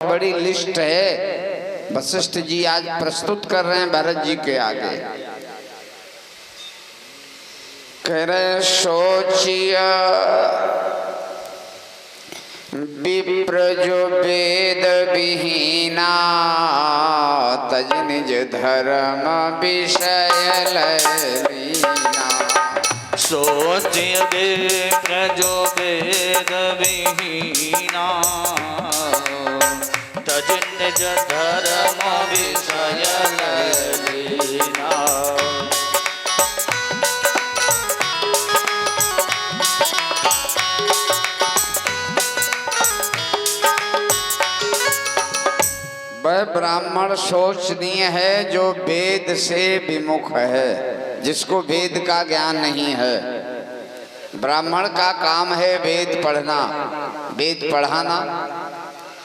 बड़ी लिस्ट है, वशिष्ठ जी आज प्रस्तुत कर रहे हैं भरत जी के आगे। कह रहे सोचिया विप्र जो वेद विहीना, तज निज धर्म विषय लीना। सोचिय विप्र जो वेद विहीना, तज निज धर्म विषय लीना। वह ब्राह्मण शोचनीय है जो वेद से विमुख है, जिसको वेद का ज्ञान नहीं है। ब्राह्मण का काम है वेद पढ़ना, वेद पढ़ाना,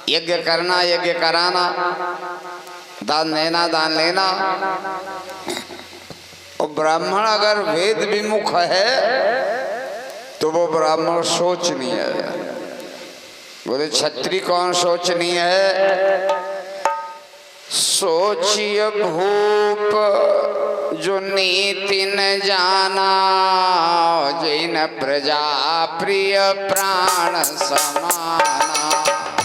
यज्ञ करना, यज्ञ कराना, दान देना, दान लेना। और ब्राह्मण अगर वेद विमुख है तो वो ब्राह्मण शोचनीय है। बोले क्षत्रिय कौन शोचनीय है? सोचिय भूप जो नीति न जाना, जिन प्रजा प्रिय प्राण समाना।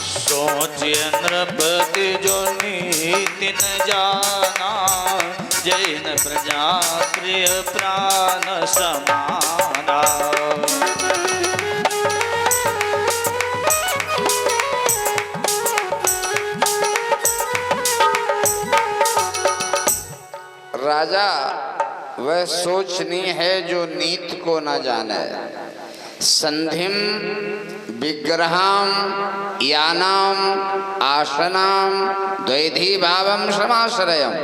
सोचिय नृपति जो नीति न जाना, जिन प्रजा प्रिय प्राण समाना। राजा वह सोचनीय है जो नीति को न जाने। संधिम विग्रहम यानाम आसनाम द्वैधी भावम समाश्रयम।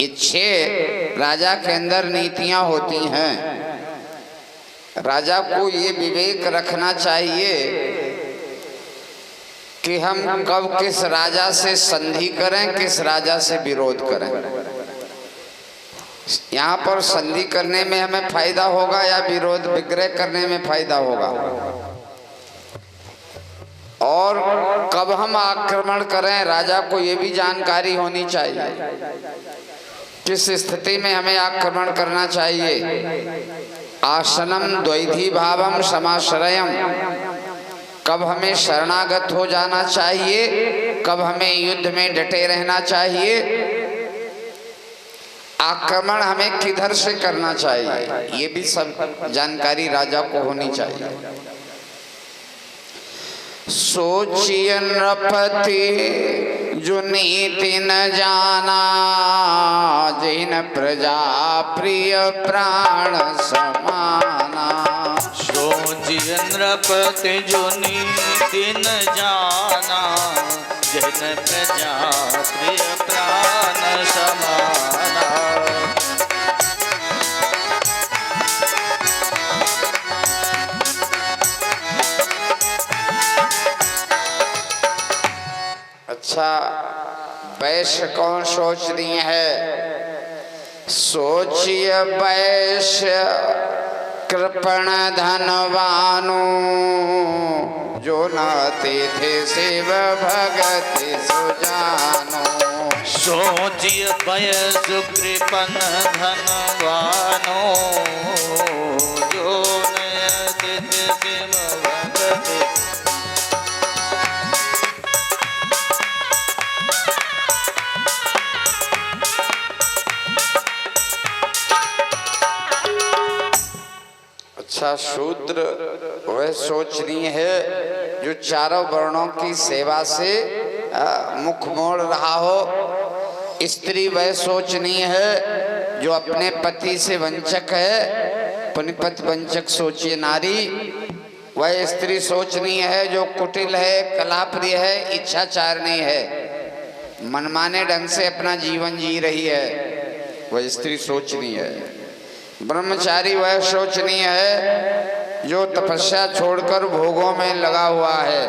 इच्छे राजा के अंदर नीतियां होती हैं। राजा को ये विवेक रखना चाहिए कि हम कब किस राजा से संधि करें, किस राजा से विरोध करें। यहाँ पर संधि करने में हमें फायदा होगा या विरोध विग्रह करने में फायदा होगा, और कब हम आक्रमण करें राजा को ये भी जानकारी होनी चाहिए। किस स्थिति में हमें आक्रमण करना चाहिए। आसनम द्वैधी भावम समाश्रयम। कब हमें शरणागत हो जाना चाहिए, कब हमें युद्ध में डटे रहना चाहिए, आक्रमण हमें किधर से करना चाहिए, ये भी सब जानकारी राजा को होनी चाहिए। सोचिय नृपति जो नीति न जाना, जिन प्रजा प्रिय प्राण समाना। सोचिय नृपति जो नीति न जाना, जिन प्रजा प्रिय प्राण समाना। अच्छा, वैश्य कौन शोचनीय है? सोचिय वैश्य कृपण धनवानो, जो न तिथि शिव भगति सुजानो। सोचिय वैश्य कृपण धनवानो, जो न तिथि शिव भगति। अच्छा, शूद्र वह सोचनीय है जो चारों वर्णों की सेवा से मुख मोड़ रहा हो। स्त्री वह सोचनीय है जो अपने पति से वंचक है। पति वंचक सोचिए नारी। वह स्त्री सोचनीय है जो कुटिल है, कलाप्रिय है, इच्छाचारिणी है, मनमाने ढंग से अपना जीवन जी रही है, वह स्त्री सोचनीय है। ब्रह्मचारी वह शोचनीय है जो तपस्या छोड़कर भोगों में लगा हुआ है।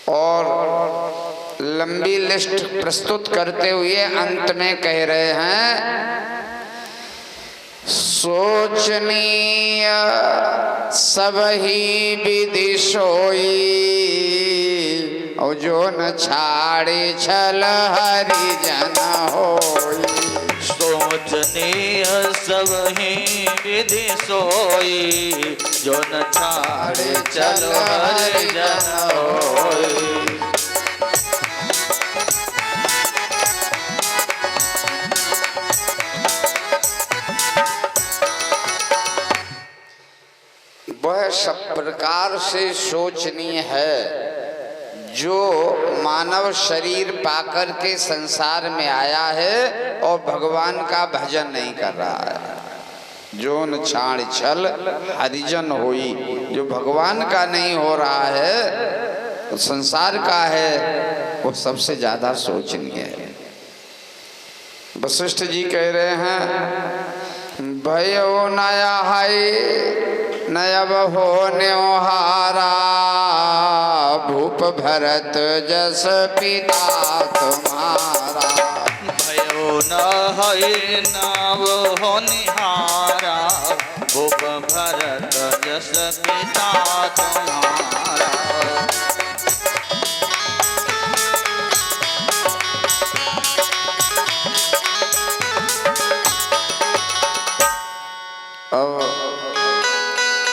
और लंबी लिस्ट प्रस्तुत करते हुए अंत में कह रहे हैं, सोचनीय सब ही विधि सोई, हो जो न छाड़े छल हरिजन होई। सोचनीय सब ही विधि सोई, जो न छाड़े चल हरिजन होई। वह सब प्रकार से शोचनीय है जो मानव शरीर पाकर के संसार में आया है और भगवान का भजन नहीं कर रहा है। जो न छाड़ छल हरिजन होई, जो भगवान का नहीं हो रहा है, तो संसार का है, वो सबसे ज्यादा शोचनीय है। वशिष्ठ जी कह रहे हैं भयो नया है नयब हो न्योहारा, भूप भरत जस पिता तुम्हारा। भयो न है नव हो निहारा, भूप भरत जस पिता तुम्हारा।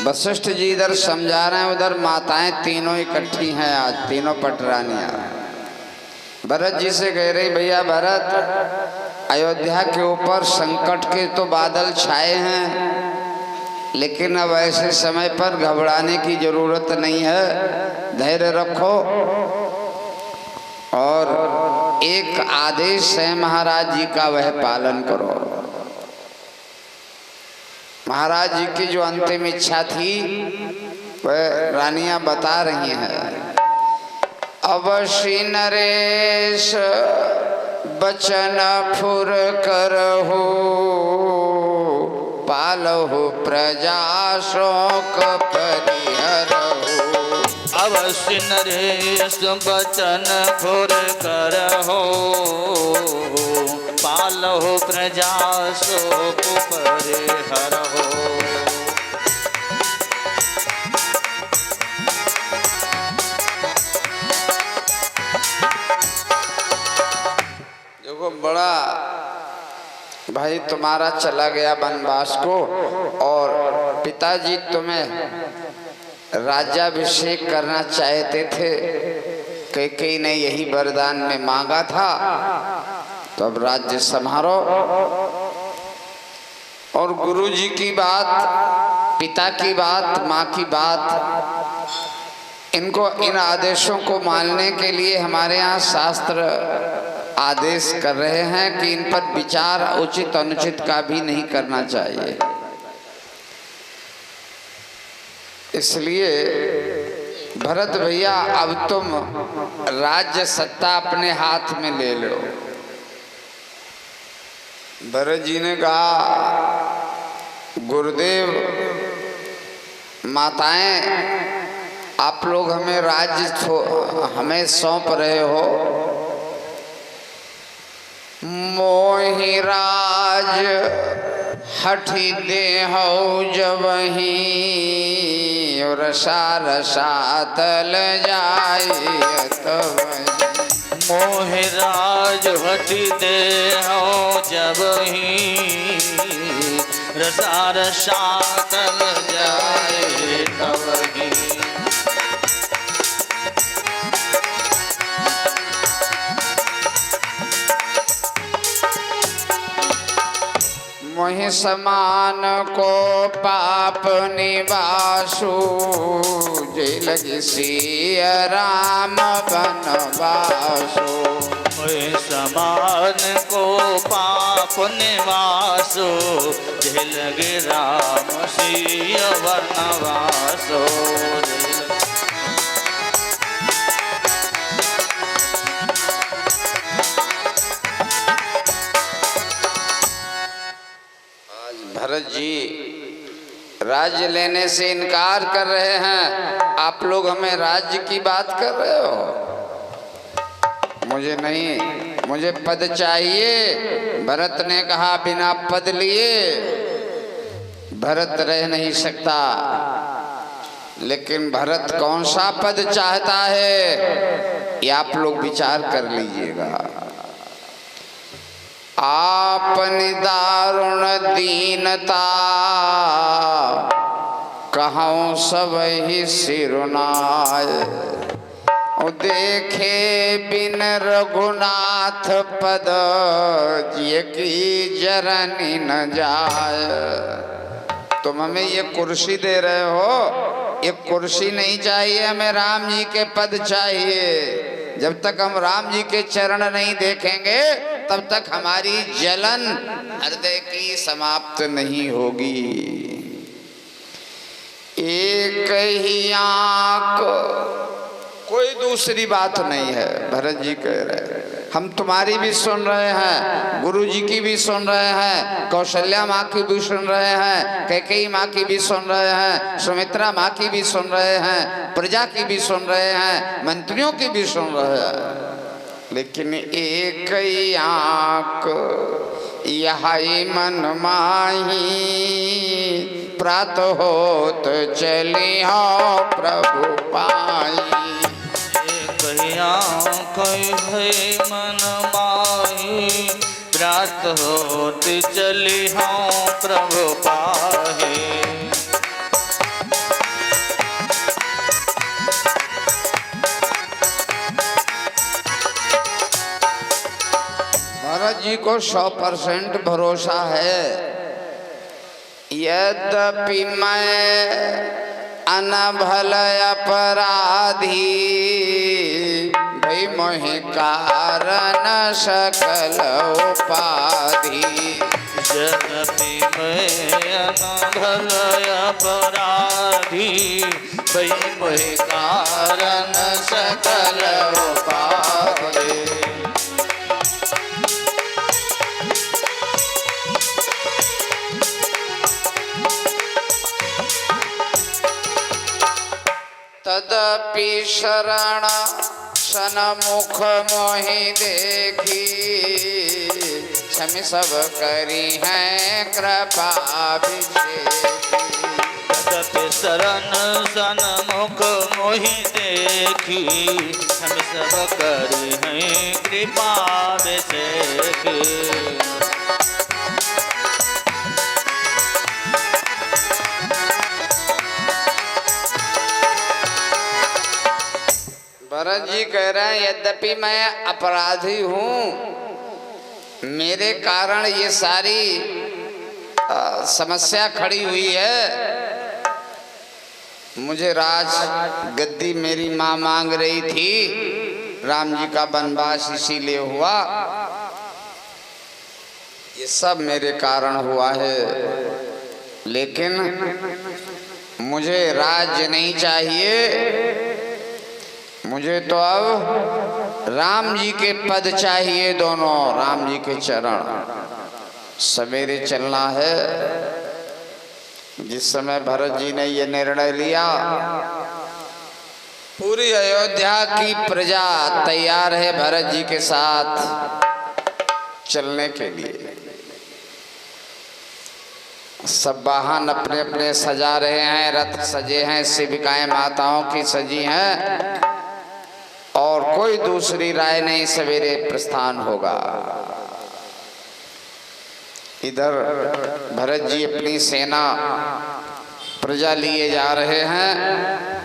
वशिष्ठ जी इधर समझा रहे हैं, उधर माताएं तीनों इकट्ठी हैं, आज तीनों पटरानियां। भरत जी से कह रही भैया भरत, अयोध्या के ऊपर संकट के तो बादल छाए हैं, लेकिन अब ऐसे समय पर घबराने की जरूरत नहीं है, धैर्य रखो और एक आदेश है महाराज जी का, वह पालन करो। महाराज जी की जो अंतिम इच्छा थी वह रानियां बता रही हैं। अवश्य नरेश बचन फुर करहु, पालहु प्रजा शोक परिहरहु। अवश्य नरेश बचन फुर करहु, पालहु प्रजा शोक परिहरहु। देखो बड़ा भाई तुम्हारा चला गया वनवास को, और पिताजी तुम्हें राज्याभिषेक करना चाहते थे, कैकेयी ने यही वरदान में मांगा था, तो अब राज्य संभालो। और गुरु जी की बात, पिता की बात, माँ की बात, इनको इन आदेशों को मानने के लिए हमारे यहाँ शास्त्र आदेश कर रहे हैं कि इन पर विचार उचित अनुचित का भी नहीं करना चाहिए। इसलिए भरत भैया अब तुम राज्य सत्ता अपने हाथ में ले लो। भरत जी ने कहा गुरुदेव, माताएं आप लोग हमें राज्य हमें सौंप रहे हो, मोहि राज हठी दे हो जबही, रसा रसा तल जाए तब। मोहि राज हठी दे हो जबही, रसा रसा तल जाए तबही। मोहि समान को पाप निवासु, जय लगी सिया राम बनवासु। मोहि समान को पाप निवासु, जय लगे राम सिया बनवासु। भरत जी राज्य लेने से इनकार कर रहे हैं, आप लोग हमें राज्य की बात कर रहे हो। मुझे नहीं, मुझे पद चाहिए। भरत ने कहा बिना पद लिए भरत रह नहीं सकता। लेकिन भरत कौन सा पद चाहता है ये आप लोग विचार कर लीजिएगा। आपनी दारुण दीनता कहूँ सब ही सिरुनाय। देखे बिन रघुनाथ पद ये की जरनी न जाए। तुम हमें ये कुर्सी दे रहे हो, ये कुर्सी नहीं चाहिए, हमें राम जी के पद चाहिए। जब तक हम राम जी के चरण नहीं देखेंगे तब तक हमारी जलन हृदय की समाप्त नहीं होगी। एक ही आंख, कोई दूसरी बात नहीं है। भरत जी कह रहे हैं हम तुम्हारी भी सुन रहे हैं, गुरु जी की भी सुन रहे हैं, कौशल्या माँ की भी सुन रहे हैं, कैकेयी माँ की भी सुन रहे हैं, सुमित्रा माँ की भी सुन रहे हैं, प्रजा की भी सुन रहे हैं, मंत्रियों की भी सुन रहे हैं। लेकिन एक ही आँख यही मन माही प्रातः होत चली हो प्रभु पाई। कही मन माही प्रात होत चली हूँ प्रभु पाहे। भरत जी को 100% भरोसा है। यद्यपि मैं अनभल अपराधी भई मोहि कारण सकल उपाधि। यद्यपि मैं अनभल अपराधी भई मोहि कारण सकल उपाधि। तदपि शरण सन्मुख मोहि देखी क्षमि सब करी हैं कृपा अभिषेकी। तदपि शरण सन्मुख मोहि देखी क्षमि सब करी हैं कृपा अभिषेकी। भरत जी कह रहे हैं यद्यपि मैं अपराधी हूँ, मेरे कारण ये सारी समस्या खड़ी हुई है। मुझे राज गद्दी मेरी माँ मांग रही थी, राम जी का वनवास इसीलिए हुआ, ये सब मेरे कारण हुआ है। लेकिन मुझे राज्य नहीं चाहिए, मुझे तो अब राम जी के पद चाहिए, दोनों राम जी के चरण। सवेरे चलना है। जिस समय भरत जी ने ये निर्णय लिया, पूरी अयोध्या की प्रजा तैयार है भरत जी के साथ चलने के लिए। सब वाहन अपने अपने सजा रहे हैं, रथ सजे हैं, सेविकाएं माताओं की सजी हैं, और कोई दूसरी राय नहीं, सवेरे प्रस्थान होगा। इधर भरत जी अपनी सेना प्रजा लिए जा रहे हैं,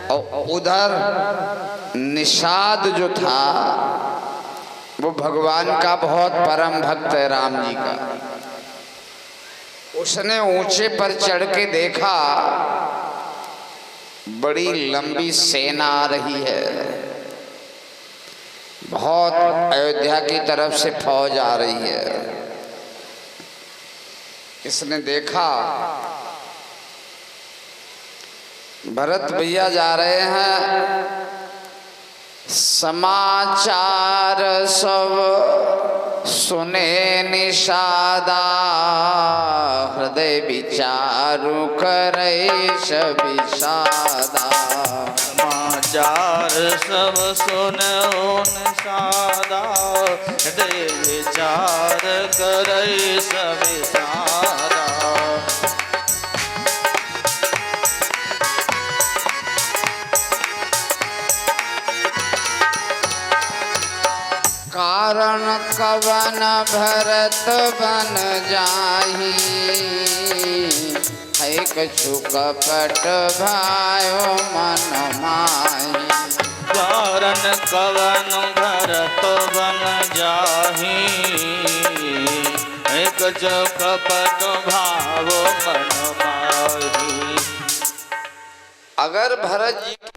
और उधर निषाद जो था वो भगवान का बहुत परम भक्त है, राम जी का। उसने ऊंचे पर चढ़ के देखा, बड़ी लंबी सेना आ रही है, बहुत अयोध्या की तरफ से फौज आ रही है। इसने देखा भरत भैया जा रहे हैं, समाचार सब सुने निषादा, हृदय विचारु करे विषादा। समाचार सब सुनो निषादा, हृदय विचार करे विषादा। कारण कवन भरत बन जाही, है कछु कपट भयो मन माही। कारण कवन भरत बन जाही, एक जो कपट भाव मन माही। अगर भरत जी